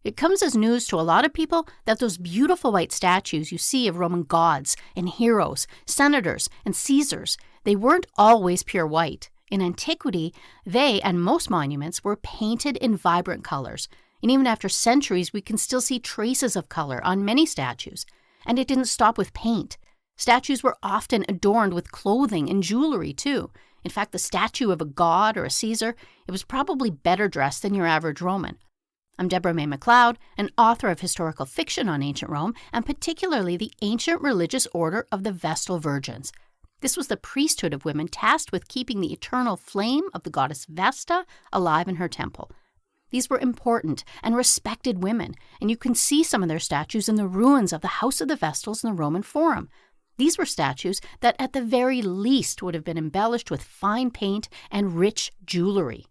It comes as news to a lot of people that those beautiful white statues you see of Roman gods and heroes, senators and Caesars, they weren't always pure white. In antiquity, they and most monuments were painted in vibrant colors. And even after centuries, we can still see traces of color on many statues. And it didn't stop with paint. Statues were often adorned with clothing and jewelry, too. In fact, the statue of a god or a Caesar, it was probably better dressed than your average Roman. I'm Debra May Macleod, an author of historical fiction on ancient Rome, and particularly the ancient religious order of the Vestal Virgins. This was the priesthood of women tasked with keeping the eternal flame of the goddess Vesta alive in her temple. These were important and respected women, and you can see some of their statues in the ruins of the House of the Vestals in the Roman Forum. These were statues that at the very least would have been embellished with fine paint and rich jewelry.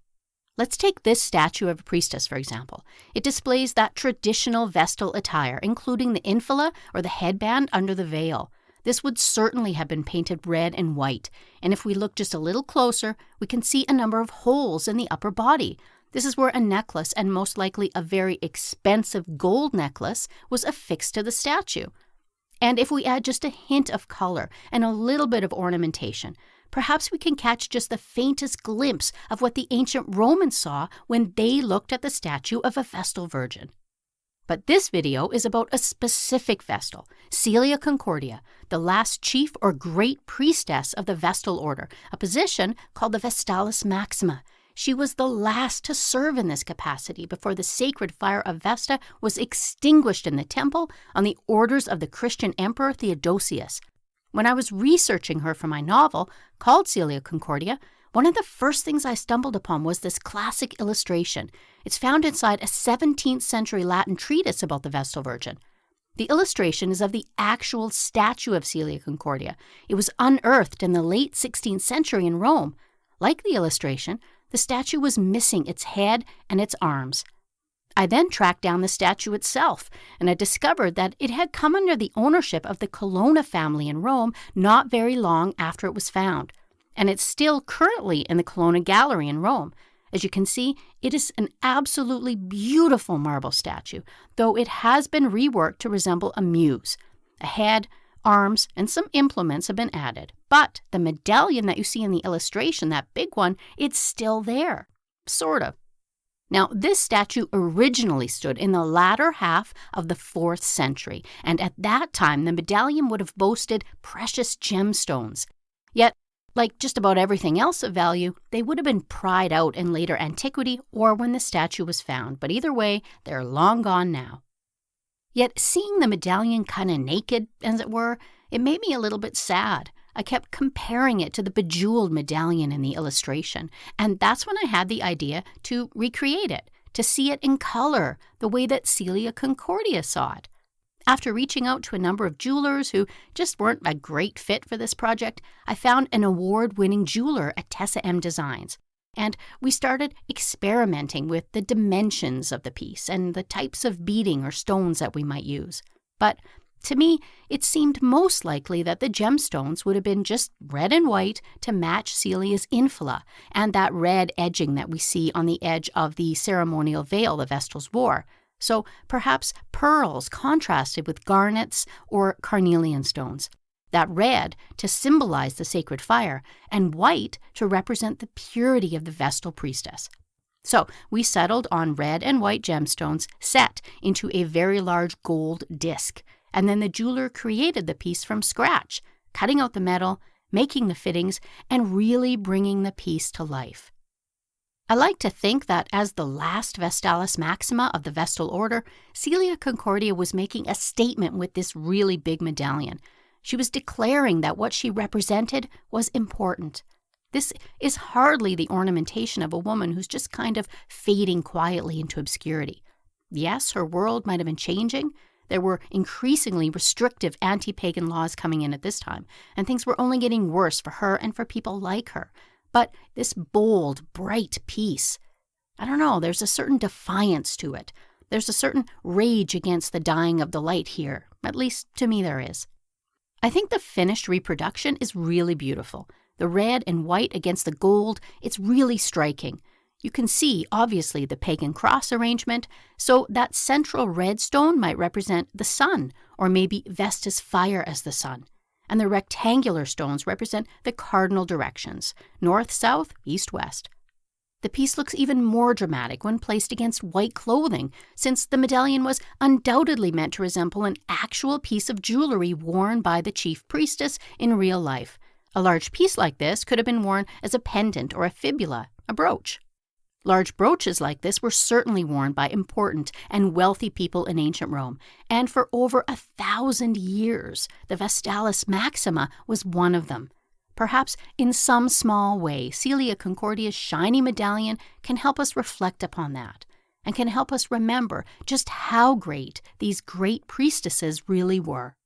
Let's take this statue of a priestess, for example. It displays that traditional Vestal attire, including the infula or the headband under the veil. This would certainly have been painted red and white, and if we look just a little closer, we can see a number of holes in the upper body. This is where a necklace, and most likely a very expensive gold necklace, was affixed to the statue. And if we add just a hint of color and a little bit of ornamentation, perhaps we can catch just the faintest glimpse of what the ancient Romans saw when they looked at the statue of a Vestal Virgin. But this video is about a specific Vestal, Celia Concordia, the last chief or great priestess of the Vestal order, a position called the Vestalis Maxima. She was the last to serve in this capacity before the sacred fire of Vesta was extinguished in the temple on the orders of the Christian emperor Theodosius. When I was researching her for my novel, called Celia Concordia, one of the first things I stumbled upon was this classic illustration. It's found inside a 17th century Latin treatise about the Vestal Virgin. The illustration is of the actual statue of Celia Concordia. It was unearthed in the late 16th century in Rome. Like the illustration, the statue was missing its head and its arms. I then tracked down the statue itself, and I discovered that it had come under the ownership of the Colonna family in Rome not very long after it was found. And it's still currently in the Colonna Gallery in Rome. As you can see, it is an absolutely beautiful marble statue, though it has been reworked to resemble a muse. A head, arms, and some implements have been added. But the medallion that you see in the illustration, that big one, it's still there. Sort of. Now, this statue originally stood in the latter half of the 4th century, and at that time the medallion would have boasted precious gemstones. Yet, like just about everything else of value, they would have been pried out in later antiquity or when the statue was found, but either way, they're long gone now. Yet seeing the medallion kind of naked, as it were, it made me a little bit sad. I kept comparing it to the bejeweled medallion in the illustration, and that's when I had the idea to recreate it, to see it in color, the way that Celia Concordia saw it. After reaching out to a number of jewelers who just weren't a great fit for this project, I found an award-winning jeweler at Tessa M Designs. And we started experimenting with the dimensions of the piece and the types of beading or stones that we might use. But to me, it seemed most likely that the gemstones would have been just red and white to match Celia's infula and that red edging that we see on the edge of the ceremonial veil the Vestals wore. So perhaps pearls contrasted with garnets or carnelian stones. That red to symbolize the sacred fire, and white to represent the purity of the Vestal priestess. So we settled on red and white gemstones set into a very large gold disc, and then the jeweler created the piece from scratch, cutting out the metal, making the fittings, and really bringing the piece to life. I like to think that as the last Vestalis Maxima of the Vestal order, Celia Concordia was making a statement with this really big medallion. She was declaring that what she represented was important. This is hardly the ornamentation of a woman who's just kind of fading quietly into obscurity. Yes, her world might have been changing. There were increasingly restrictive anti-pagan laws coming in at this time, and things were only getting worse for her and for people like her. But this bold, bright piece, I don't know, there's a certain defiance to it. There's a certain rage against the dying of the light here. At least to me there is. I think the finished reproduction is really beautiful. The red and white against the gold, it's really striking. You can see, obviously, the pagan cross arrangement, so that central red stone might represent the sun, or maybe Vesta's fire as the sun. And the rectangular stones represent the cardinal directions, north, south, east, west. The piece looks even more dramatic when placed against white clothing, since the medallion was undoubtedly meant to resemble an actual piece of jewelry worn by the chief priestess in real life. A large piece like this could have been worn as a pendant or a fibula, a brooch. Large brooches like this were certainly worn by important and wealthy people in ancient Rome, and for over 1,000 years, the Vestalis Maxima was one of them. Perhaps in some small way, Celia Concordia's shiny medallion can help us reflect upon that, and can help us remember just how great these great priestesses really were.